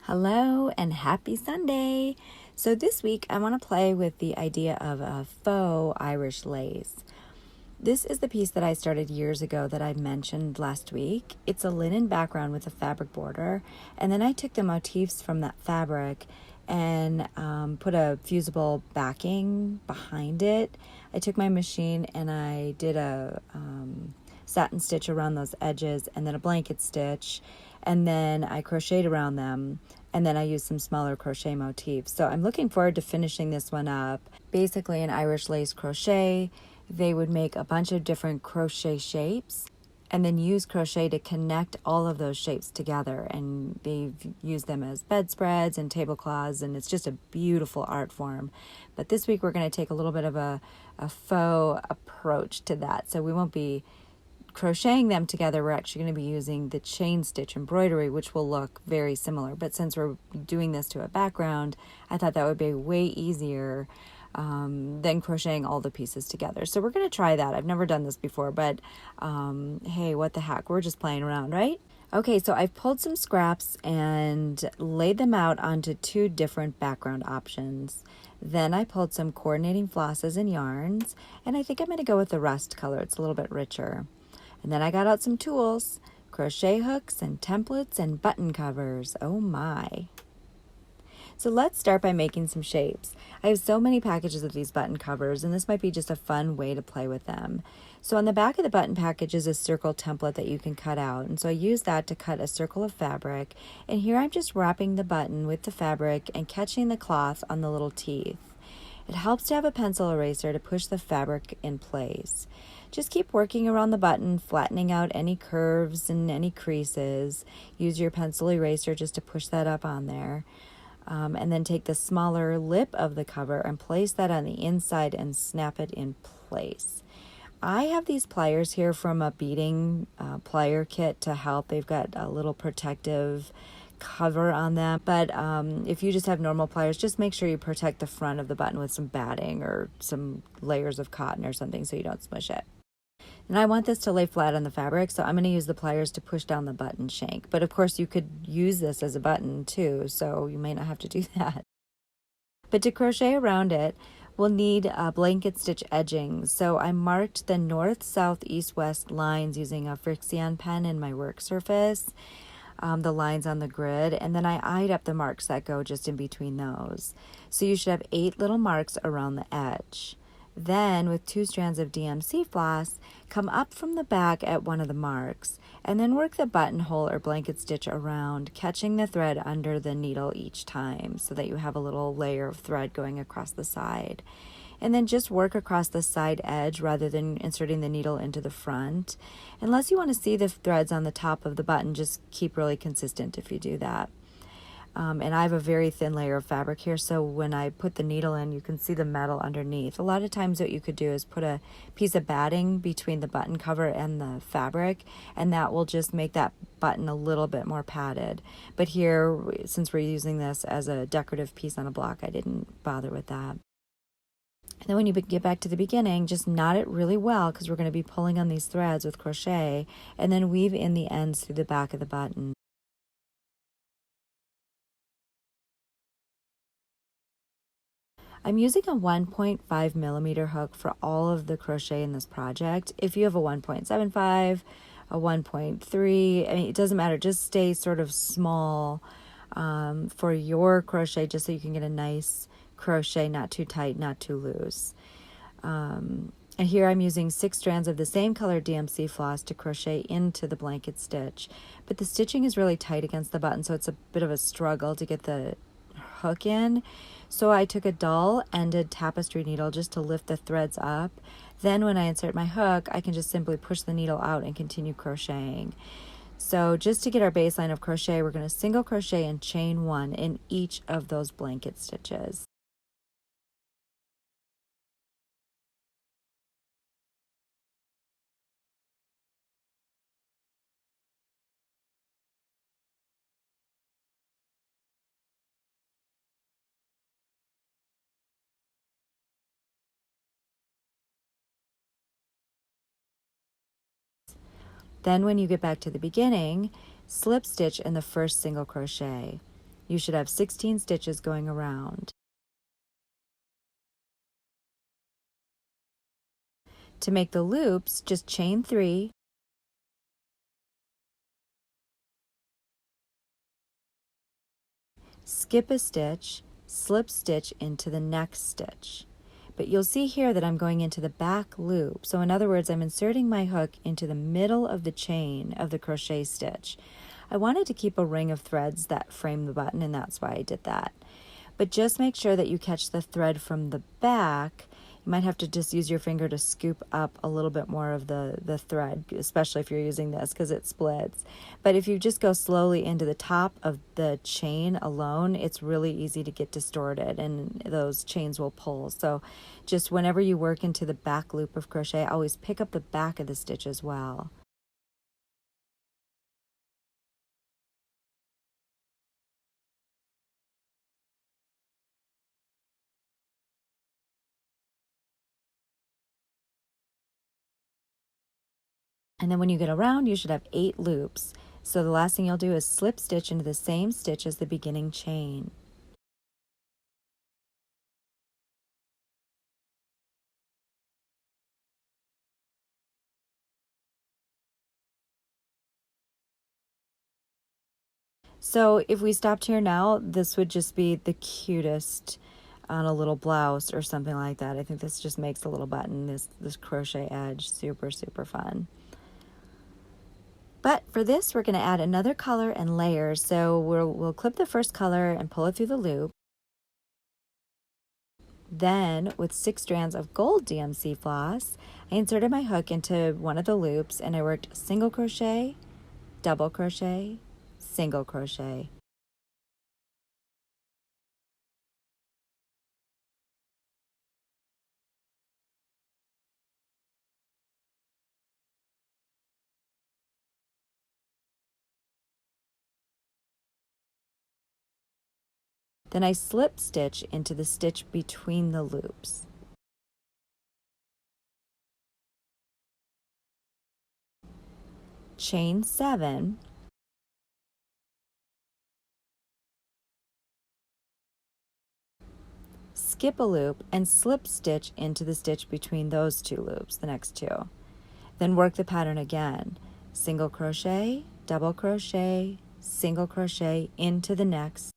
Hello and happy Sunday! So this week I want to play with the idea of a faux Irish lace. This is the piece that I started years ago that I mentioned last week. It's a linen background with a fabric border, and then I took the motifs from that fabric and put a fusible backing behind it. I took my machine and I did a satin stitch around those edges and then a blanket stitch, and then I crocheted around them, and then I used some smaller crochet motifs. So I'm looking forward to finishing this one up. Basically an Irish lace crochet. They would make a bunch of different crochet shapes and then use crochet to connect all of those shapes together, and they've used them as bedspreads and tablecloths, and it's just a beautiful art form. But this week we're going to take a little bit of a faux approach to that, so we won't be crocheting them together. We're actually going to be using the chain stitch embroidery, which will look very similar, but since we're doing this to a background, I thought that would be way easier than crocheting all the pieces together. So we're going to try that. I've never done this before, but hey, what the heck, we're just playing around, right? Okay, so I've pulled some scraps and laid them out onto two different background options. Then I pulled some coordinating flosses and yarns, and I think I'm going to go with the rust color. It's a little bit richer. And then I got out some tools, crochet hooks and templates and button covers. Oh my. So let's start by making some shapes. I have so many packages of these button covers, and this might be just a fun way to play with them. So on the back of the button package is a circle template that you can cut out, and so I use that to cut a circle of fabric, and here I'm just wrapping the button with the fabric and catching the cloth on the little teeth. It helps to have a pencil eraser to push the fabric in place. Just keep working around the button, flattening out any curves and any creases. Use your pencil eraser just to push that up on there. And then take the smaller lip of the cover and place that on the inside and snap it in place. I have these pliers here from a beading plier kit to help. They've got a little protective cover on them, but if you just have normal pliers, just make sure you protect the front of the button with some batting or some layers of cotton or something so you don't smush it. And I want this to lay flat on the fabric, so I'm going to use the pliers to push down the button shank. But of course you could use this as a button too, so you may not have to do that. But to crochet around it, we'll need blanket stitch edging. So I marked the north, south, east, west lines using a Frixion pen in my work surface, the lines on the grid, and then I eyed up the marks that go just in between those. So you should have 8 little marks around the edge. Then, with 2 strands of DMC floss, come up from the back at one of the marks, and then work the buttonhole or blanket stitch around, catching the thread under the needle each time so that you have a little layer of thread going across the side. And then just work across the side edge rather than inserting the needle into the front. Unless you want to see the threads on the top of the button, just keep really consistent if you do that. And I have a very thin layer of fabric here, so when I put the needle in, you can see the metal underneath. A lot of times what you could do is put a piece of batting between the button cover and the fabric, and that will just make that button a little bit more padded. But here, since we're using this as a decorative piece on a block, I didn't bother with that. And then when you get back to the beginning, just knot it really well because we're going to be pulling on these threads with crochet, and then weave in the ends through the back of the button. I'm using a 1.5 millimeter hook for all of the crochet in this project. If you have a 1.75, a 1.3, I mean, it doesn't matter. Just stay sort of small for your crochet, just so you can get a nice crochet, not too tight, not too loose. And here I'm using 6 strands of the same color DMC floss to crochet into the blanket stitch. But the stitching is really tight against the button, so it's a bit of a struggle to get the hook in. So I took a dull-ended tapestry needle just to lift the threads up. Then when I insert my hook, I can just simply push the needle out and continue crocheting. So just to get our baseline of crochet, we're going to single crochet and chain 1 in each of those blanket stitches. Then when you get back to the beginning, slip stitch in the first single crochet. You should have 16 stitches going around. To make the loops, just chain 3, skip a stitch, slip stitch into the next stitch. But you'll see here that I'm going into the back loop. So in other words, I'm inserting my hook into the middle of the chain of the crochet stitch. I wanted to keep a ring of threads that frame the button, and that's why I did that. But just make sure that you catch the thread from the back. You might have to just use your finger to scoop up a little bit more of the thread, especially if you're using this because it splits. But if you just go slowly into the top of the chain alone, it's really easy to get distorted and those chains will pull. So just whenever you work into the back loop of crochet, always pick up the back of the stitch as well. And then when you get around, you should have 8 loops. So the last thing you'll do is slip stitch into the same stitch as the beginning chain. So if we stopped here now, this would just be the cutest on a little blouse or something like that. I think this just makes the little button, this crochet edge, super, super fun. But for this, we're going to add another color and layers. So we'll clip the first color and pull it through the loop. Then with 6 strands of gold DMC floss, I inserted my hook into one of the loops and I worked single crochet, double crochet, single crochet. Then I slip stitch into the stitch between the loops. Chain 7, skip a loop and slip stitch into the stitch between those 2 loops, the next 2. Then work the pattern again. Single crochet, double crochet, single crochet into the next.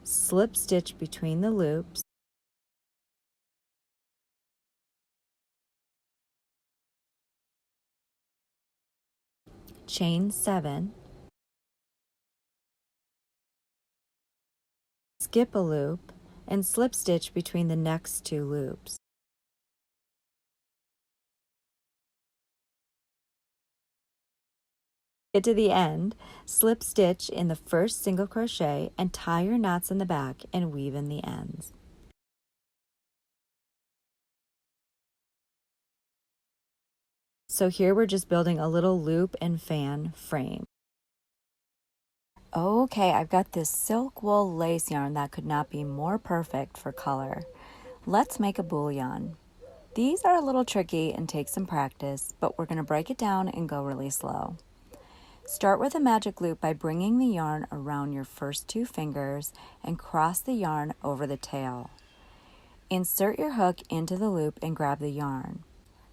Slip stitch between the loops. Chain 7. Skip a loop and slip stitch between the next 2 loops. Get to the end, slip stitch in the first single crochet and tie your knots in the back and weave in the ends. So here we're just building a little loop and fan frame. Okay, I've got this silk wool lace yarn that could not be more perfect for color. Let's make a bullion. These are a little tricky and take some practice, but we're going to break it down and go really slow. Start with a magic loop by bringing the yarn around your first 2 fingers and cross the yarn over the tail. Insert your hook into the loop and grab the yarn.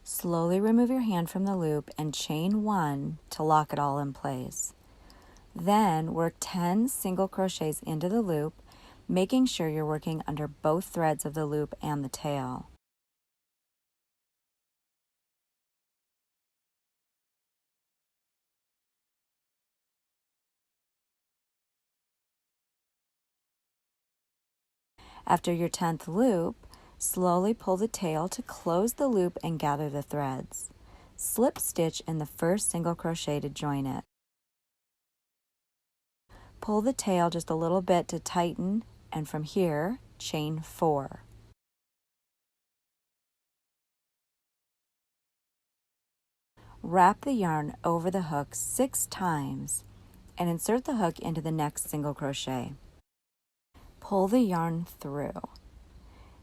Slowly remove your hand from the loop and chain 1 to lock it all in place. Then work 10 single crochets into the loop, making sure you're working under both threads of the loop and the tail. After your 10th loop, slowly pull the tail to close the loop and gather the threads. Slip stitch in the first single crochet to join it. Pull the tail just a little bit to tighten, and from here, chain 4. Wrap the yarn over the hook 6 times and insert the hook into the next single crochet. Pull the yarn through.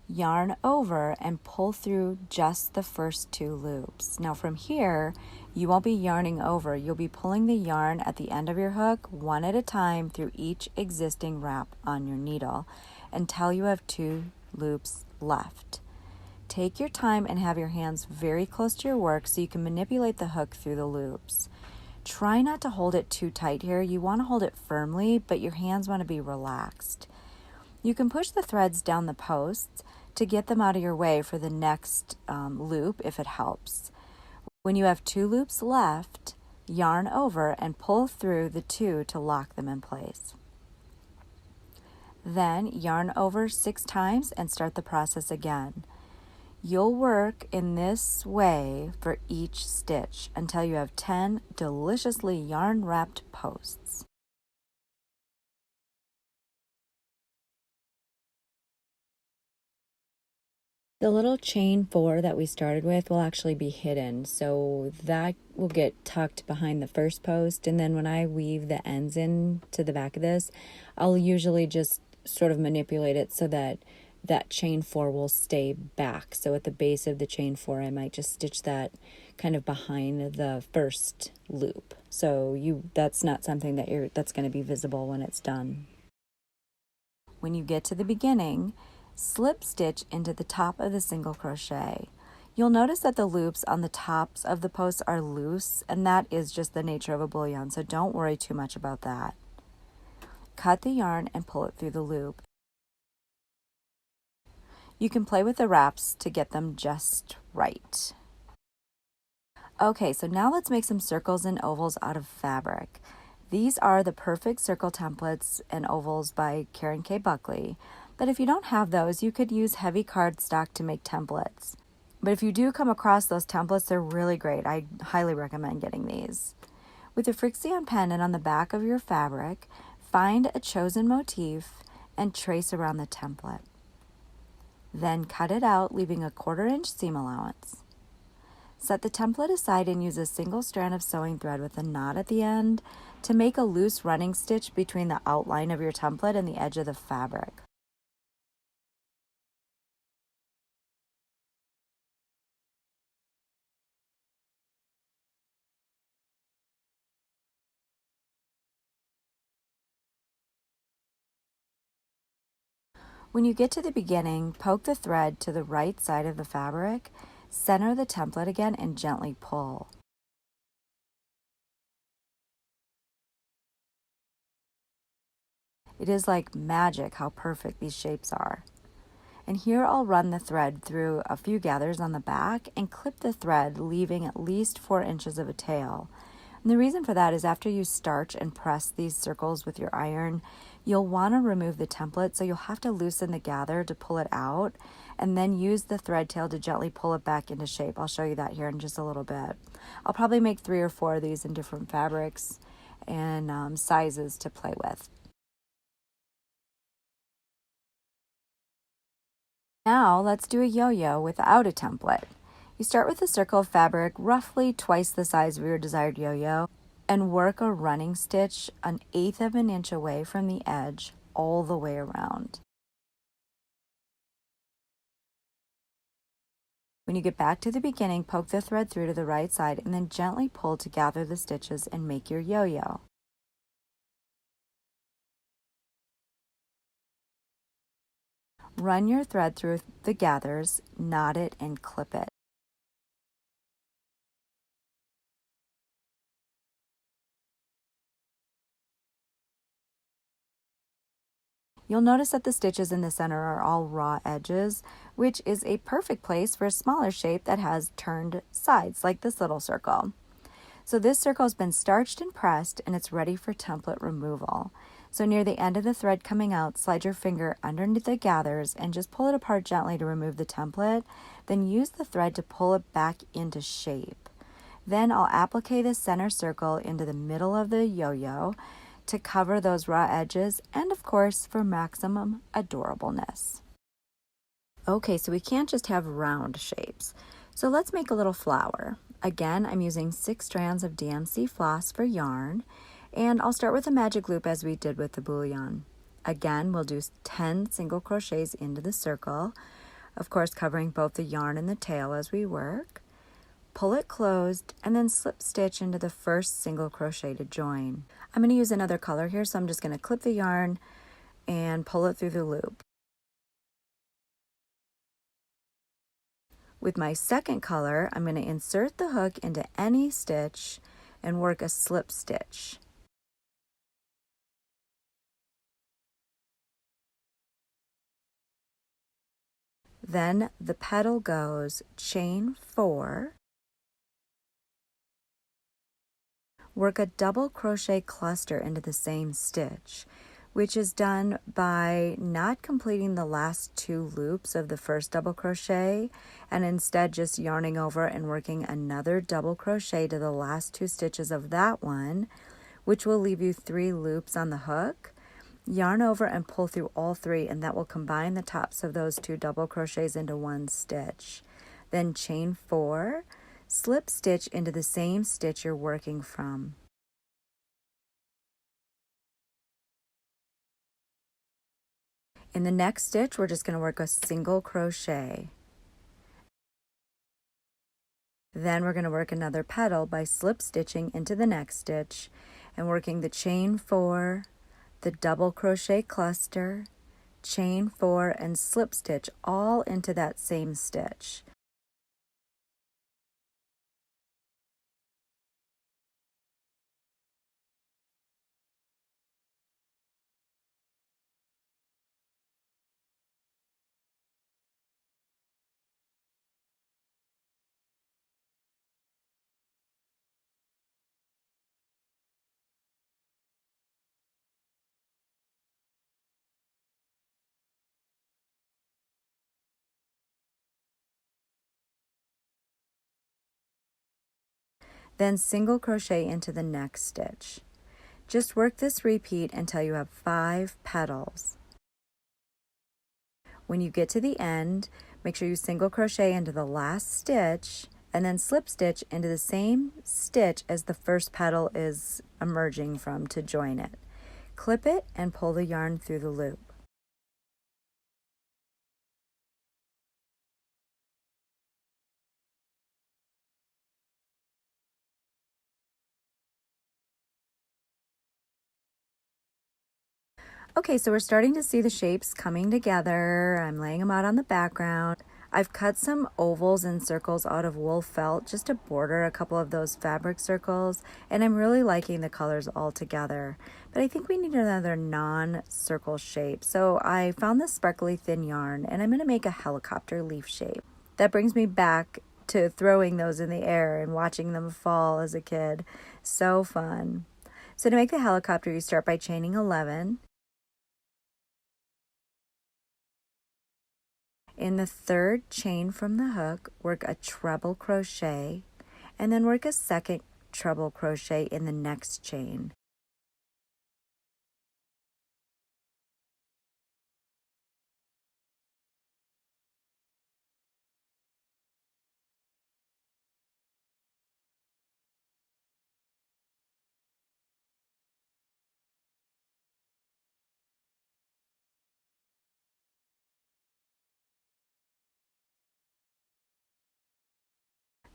Yarn over and pull through just the first 2 loops. Now from here, you won't be yarning over. You'll be pulling the yarn at the end of your hook one at a time through each existing wrap on your needle until you have 2 loops left. Take your time and have your hands very close to your work so you can manipulate the hook through the loops. Try not to hold it too tight here. You want to hold it firmly, but your hands want to be relaxed. You can push the threads down the posts to get them out of your way for the next loop if it helps. When you have 2 loops left, yarn over and pull through the 2 to lock them in place. Then yarn over 6 times and start the process again. You'll work in this way for each stitch until you have 10 deliciously yarn-wrapped posts. The little chain 4 that we started with will actually be hidden, so that will get tucked behind the first post, and then when I weave the ends in to the back of this, I'll usually just sort of manipulate it so that that chain 4 will stay back. So at the base of the chain 4, I might just stitch that kind of behind the first loop. So that's not something that's going to be visible when it's done. When you get to the beginning, slip stitch into the top of the single crochet. You'll notice that the loops on the tops of the posts are loose, and that is just the nature of a bullion, so don't worry too much about that. Cut the yarn and pull it through the loop. You can play with the wraps to get them just right. Okay, so now let's make some circles and ovals out of fabric. These are the Perfect Circle Templates and Ovals by Karen K. Buckley. But if you don't have those, you could use heavy cardstock to make templates. But if you do come across those templates, they're really great. I highly recommend getting these. With a Frixion pendant on the back of your fabric, find a chosen motif and trace around the template. Then cut it out, leaving a 1/4 inch seam allowance. Set the template aside and use a single strand of sewing thread with a knot at the end to make a loose running stitch between the outline of your template and the edge of the fabric. When you get to the beginning, poke the thread to the right side of the fabric, center the template again, and gently pull. It is like magic how perfect these shapes are. And here I'll run the thread through a few gathers on the back and clip the thread, leaving at least 4 inches of a tail. And the reason for that is after you starch and press these circles with your iron, you'll want to remove the template, so you'll have to loosen the gather to pull it out and then use the thread tail to gently pull it back into shape. I'll show you that here in just a little bit. I'll probably make 3 or 4 of these in different fabrics and sizes to play with. Now let's do a yo-yo without a template. You start with a circle of fabric roughly twice the size of your desired yo-yo and work a running stitch 1/8 of an inch away from the edge all the way around. When you get back to the beginning, poke the thread through to the right side and then gently pull to gather the stitches and make your yo-yo. Run your thread through the gathers, knot it, and clip it. You'll notice that the stitches in the center are all raw edges, which is a perfect place for a smaller shape that has turned sides, like this little circle. So this circle has been starched and pressed, and it's ready for template removal. So near the end of the thread coming out, slide your finger underneath the gathers and just pull it apart gently to remove the template. Then use the thread to pull it back into shape. Then I'll applique the center circle into the middle of the yo-yo to cover those raw edges and, of course, for maximum adorableness. Okay, so we can't just have round shapes. So let's make a little flower. Again, I'm using 6 strands of DMC floss for yarn, and I'll start with a magic loop as we did with the bullion. Again, we'll do 10 single crochets into the circle, of course covering both the yarn and the tail as we work. Pull it closed and then slip stitch into the first single crochet to join. I'm going to use another color here, so I'm just going to clip the yarn and pull it through the loop. With my second color, I'm going to insert the hook into any stitch and work a slip stitch. Then the petal goes chain 4, work a double crochet cluster into the same stitch, which is done by not completing the last 2 loops of the first double crochet and instead just yarning over and working another double crochet to the last 2 stitches of that one, which will leave you 3 loops on the hook. Yarn over and pull through all 3, and that will combine the tops of those 2 double crochets into 1 stitch. Then chain 4, slip stitch into the same stitch you're working from. In the next stitch, we're just going to work a single crochet. Then we're going to work another petal by slip stitching into the next stitch and working the chain 4, the double crochet cluster, chain 4, and slip stitch all into that same stitch. Then single crochet into the next stitch. Just work this repeat until you have 5 petals. When you get to the end, make sure you single crochet into the last stitch and then slip stitch into the same stitch as the first petal is emerging from to join it. Clip it and pull the yarn through the loop. Okay, so we're starting to see the shapes coming together. I'm laying them out on the background. I've cut some ovals and circles out of wool felt just to border a couple of those fabric circles, and I'm really liking the colors all together. But I think we need another non-circle shape. So I found this sparkly thin yarn, and I'm going to make a helicopter leaf shape. That brings me back to throwing those in the air and watching them fall as a kid. So fun. So to make the helicopter, you start by chaining 11. In the third chain from the hook, work a treble crochet and then work a second treble crochet in the next chain.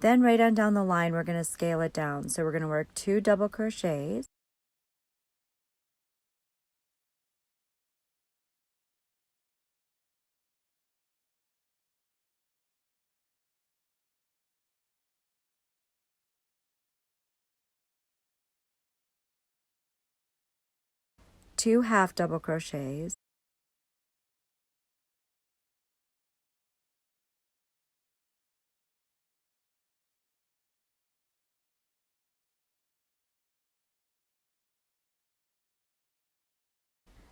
Then right on down the line, we're going to scale it down. So we're going to work 2 double crochets. Two half double crochets.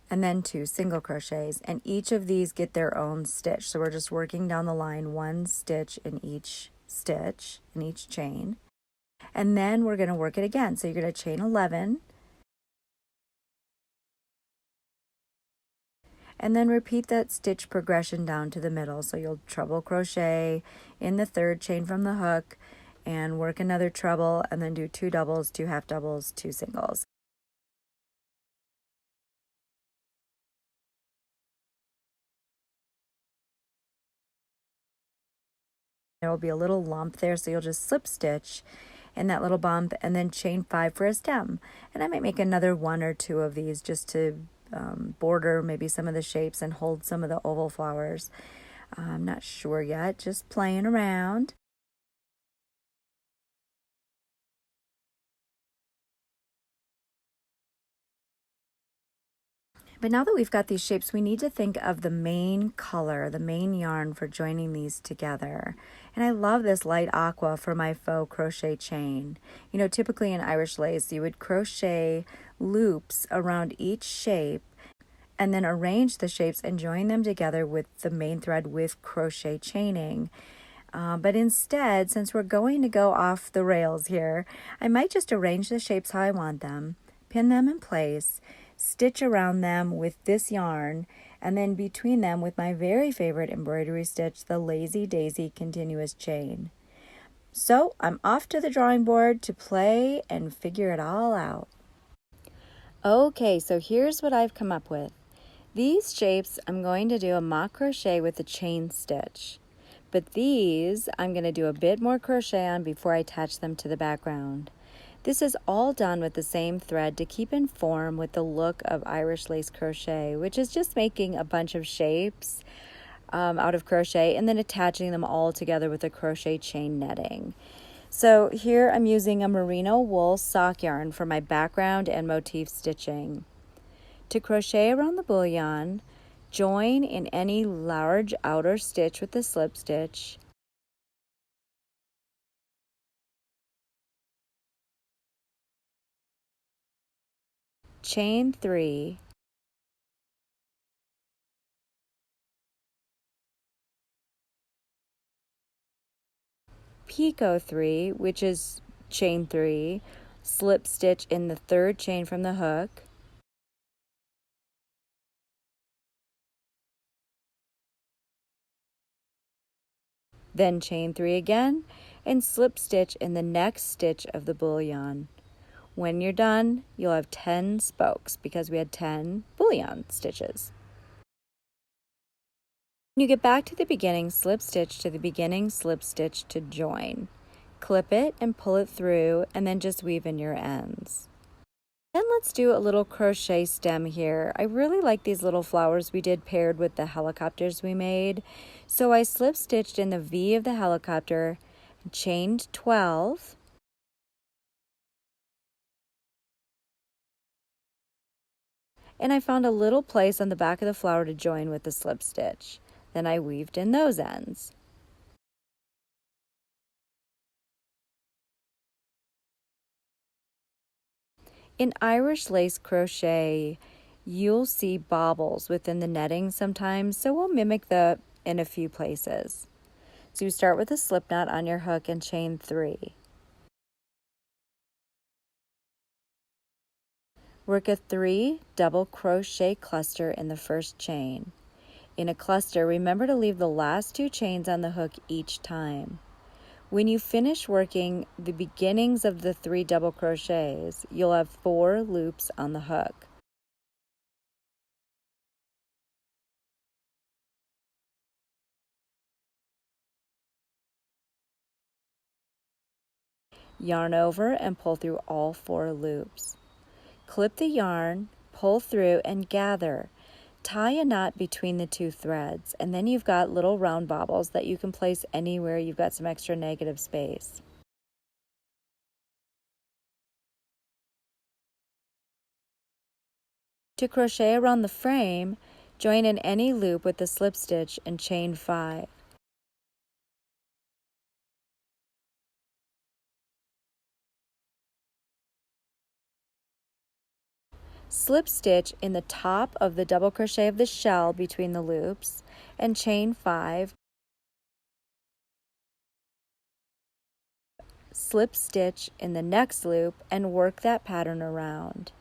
And then 2 single crochets, and each of these get their own stitch. So we're just working down the line 1 stitch in each chain. And then we're going to work it again. So you're going to chain 11 and then repeat that stitch progression down to the middle. So you'll treble crochet in the third chain from the hook and work another treble, and then do 2 doubles, 2 half doubles, 2 singles. There will be a little lump there, so you'll just slip stitch in that little bump and then chain 5 for a stem. And I might make another 1 or 2 of these just to border maybe some of the shapes and hold some of the oval flowers. I'm not sure yet, just playing around. But now that we've got these shapes, we need to think of the main color, the main yarn for joining these together. And I love this light aqua for my faux crochet chain. You know, typically in Irish lace, you would crochet loops around each shape and then arrange the shapes and join them together with the main thread with crochet chaining. But instead, since we're going to go off the rails here, I might just arrange the shapes how I want them, pin them in place, stitch around them with this yarn, and then between them with my very favorite embroidery stitch, the Lazy Daisy continuous chain. So I'm off to the drawing board to play and figure it all out. Okay, so here's what I've come up with. These shapes I'm going to do a mock crochet with a chain stitch. But these I'm going to do a bit more crochet on before I attach them to the background. This is all done with the same thread to keep in form with the look of Irish Lace Crochet, which is just making a bunch of shapes out of crochet and then attaching them all together with a crochet chain netting. So here I'm using a merino wool sock yarn for my background and motif stitching. To crochet around the bullion, join in any large outer stitch with the slip stitch. Chain 3, picot 3, which is chain 3, slip stitch in the 3rd chain from the hook, then chain 3 again, and slip stitch in the next stitch of the bullion. When you're done, you'll have 10 spokes because we had 10 bullion stitches. When you get back to the beginning, slip stitch to the beginning, slip stitch to join. Clip it and pull it through, and then just weave in your ends. Then let's do a little crochet stem here. I really like these little flowers we did paired with the helicopters we made. So I slip stitched in the V of the helicopter, chained 12, and I found a little place on the back of the flower to join with the slip stitch. Then I weaved in those ends. In Irish Lace Crochet, you'll see bobbles within the netting sometimes, so we'll mimic that in a few places. So you start with a slip knot on your hook and chain 3. Work a 3 double crochet cluster in the first chain. In a cluster, remember to leave the last 2 chains on the hook each time. When you finish working the beginnings of the 3 double crochets, you'll have 4 loops on the hook. Yarn over and pull through all 4 loops. Clip the yarn, pull through, and gather. Tie a knot between the 2 threads, and then you've got little round bobbles that you can place anywhere you've got some extra negative space. To crochet around the frame, join in any loop with the slip stitch and chain 5. Slip stitch in the top of the double crochet of the shell between the loops and chain 5. Slip stitch in the next loop and work that pattern around.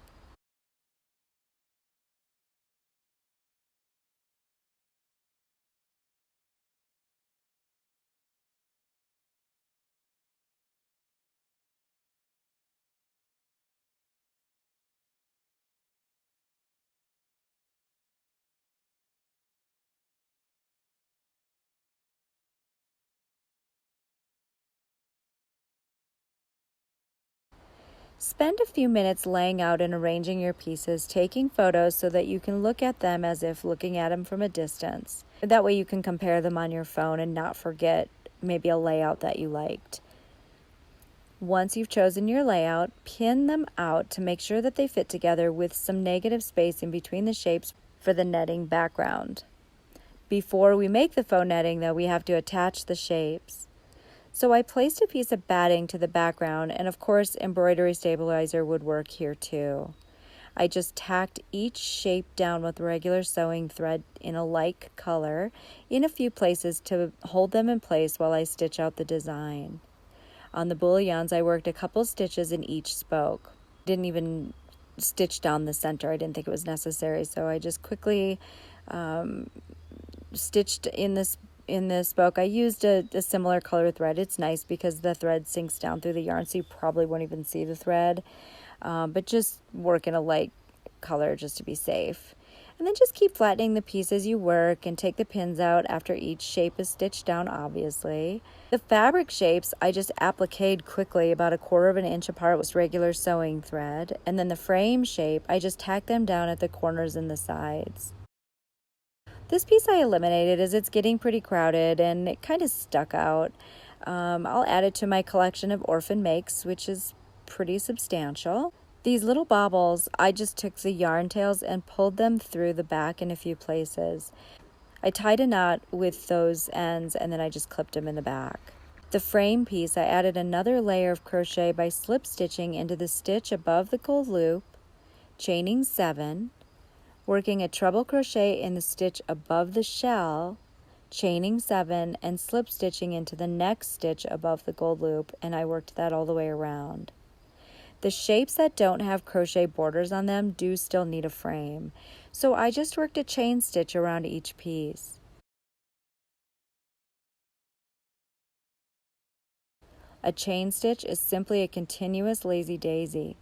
Spend a few minutes laying out and arranging your pieces, taking photos so that you can look at them as if looking at them from a distance. That way you can compare them on your phone and not forget maybe a layout that you liked. Once you've chosen your layout, pin them out to make sure that they fit together with some negative space in between the shapes for the netting background. Before we make the faux netting, though, we have to attach the shapes. So I placed a piece of batting to the background, and of course embroidery stabilizer would work here too. I just tacked each shape down with regular sewing thread in a like color in a few places to hold them in place while I stitch out the design. On the bullions, I worked a couple stitches in each spoke. Didn't even stitch down the center. I didn't think it was necessary, so I just quickly stitched in this spoke. I used a similar color thread. It's nice because the thread sinks down through the yarn, so you probably won't even see the thread. But just work in a light color just to be safe. And then just keep flattening the piece as you work and take the pins out after each shape is stitched down, obviously. The fabric shapes I just appliqued quickly about 1/4 inch apart with regular sewing thread. And then the frame shape, I just tacked them down at the corners and the sides. This piece I eliminated as it's getting pretty crowded and it kind of stuck out. I'll add it to my collection of orphan makes, which is pretty substantial. These little baubles, I just took the yarn tails and pulled them through the back in a few places. I tied a knot with those ends and then I just clipped them in the back. The frame piece, I added another layer of crochet by slip stitching into the stitch above the gold loop, chaining 7, working a treble crochet in the stitch above the shell, chaining 7, and slip stitching into the next stitch above the gold loop, and I worked that all the way around. The shapes that don't have crochet borders on them do still need a frame, so I just worked a chain stitch around each piece. A chain stitch is simply a continuous lazy daisy.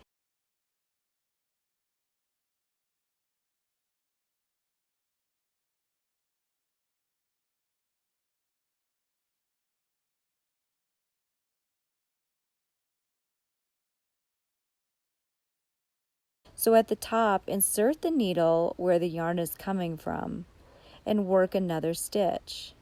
So at the top, insert the needle where the yarn is coming from and work another stitch.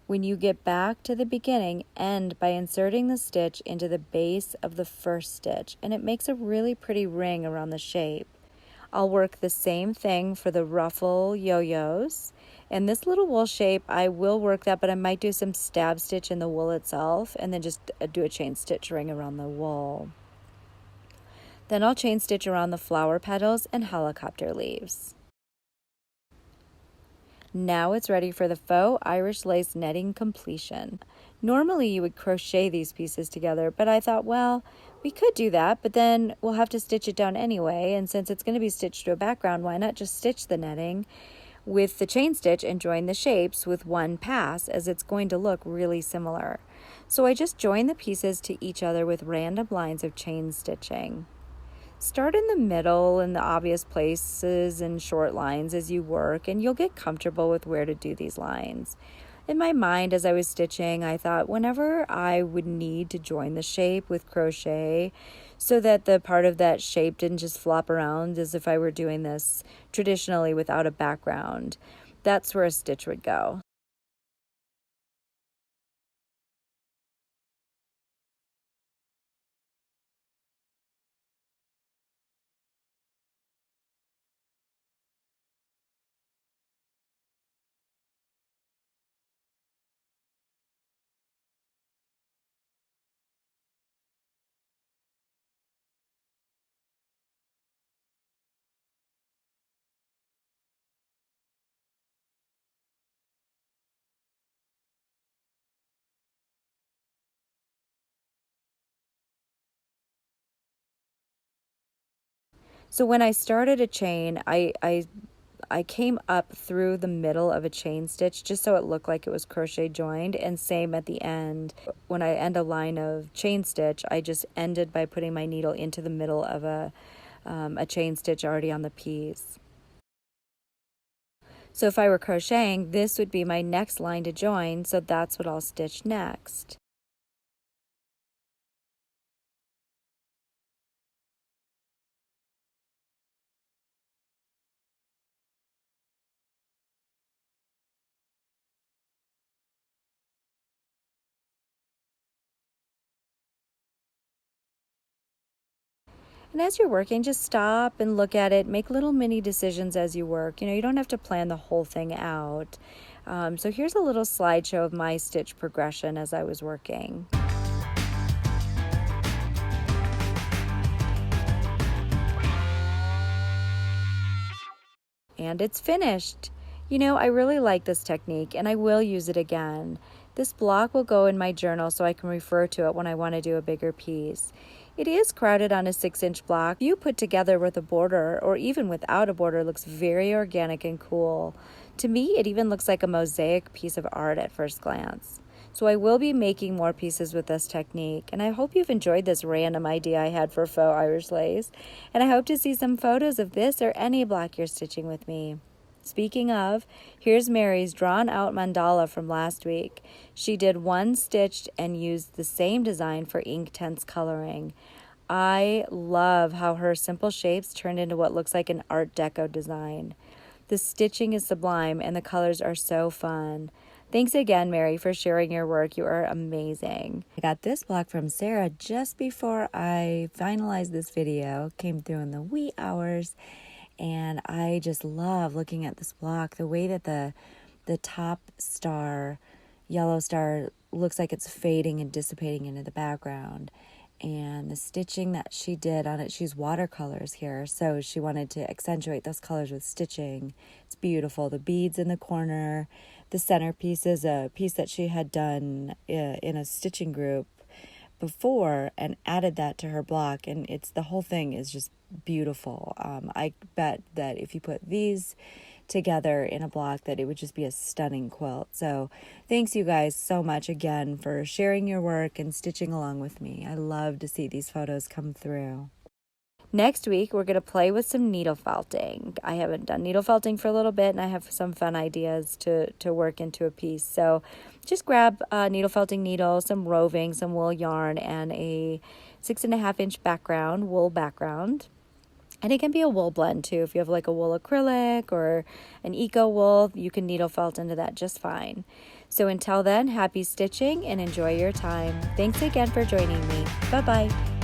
When you get back to the beginning, end by inserting the stitch into the base of the first stitch, and it makes a really pretty ring around the shape. I'll work the same thing for the ruffle yo-yos. And this little wool shape, I will work that, but I might do some stab stitch in the wool itself and then just do a chain stitch ring around the wool. Then I'll chain stitch around the flower petals and helicopter leaves. Now it's ready for the faux Irish lace netting completion. Normally you would crochet these pieces together, but I thought, well, we could do that, but then we'll have to stitch it down anyway, and since it's going to be stitched to a background, why not just stitch the netting with the chain stitch and join the shapes with one pass, as it's going to look really similar. So I just join the pieces to each other with random lines of chain stitching. Start in the middle in the obvious places and short lines as you work, and you'll get comfortable with where to do these lines. In my mind, as I was stitching, I thought whenever I would need to join the shape with crochet so that the part of that shape didn't just flop around as if I were doing this traditionally without a background, that's where a stitch would go. So when I started a chain, I came up through the middle of a chain stitch just so it looked like it was crochet joined, and same at the end. When I end a line of chain stitch, I just ended by putting my needle into the middle of a chain stitch already on the piece. So if I were crocheting, this would be my next line to join, so that's what I'll stitch next. And as you're working, just stop and look at it, make little mini decisions as you work. You don't have to plan the whole thing out. So here's a little slideshow of my stitch progression as I was working. And it's finished. I really like this technique and I will use it again. This block will go in my journal so I can refer to it when I want to do a bigger piece. It is crowded on a 6-inch block. You put together with a border or even without a border looks very organic and cool. To me, it even looks like a mosaic piece of art at first glance. So I will be making more pieces with this technique, and I hope you've enjoyed this random idea I had for faux Irish lace, and I hope to see some photos of this or any block you're stitching with me. Speaking of, here's Mary's drawn out mandala from last week. She did one stitched and used the same design for Inktense coloring. I love how her simple shapes turned into what looks like an Art Deco design. The stitching is sublime and the colors are so fun. Thanks again, Mary, for sharing your work. You are amazing. I got this block from Sarah just before I finalized this video. Came through in the wee hours, and I just love looking at this block. The way that the top star, yellow star, looks like it's fading and dissipating into the background. And the stitching that she did on it, she's watercolors here, so she wanted to accentuate those colors with stitching. It's beautiful. The beads in the corner. The centerpiece is a piece that she had done in a stitching group before and added that to her block, and the whole thing is just beautiful. I bet that if you put these together in a block that it would just be a stunning quilt. So thanks you guys so much again for sharing your work and stitching along with me. I love to see these photos come through. Next week, we're going to play with some needle felting. I haven't done needle felting for a little bit, and I have some fun ideas to work into a piece. So just grab a needle felting needle, some roving, some wool yarn, and a 6.5-inch background, wool background. And it can be a wool blend too. If you have like a wool acrylic or an eco wool, you can needle felt into that just fine. So until then, happy stitching and enjoy your time. Thanks again for joining me. Bye-bye.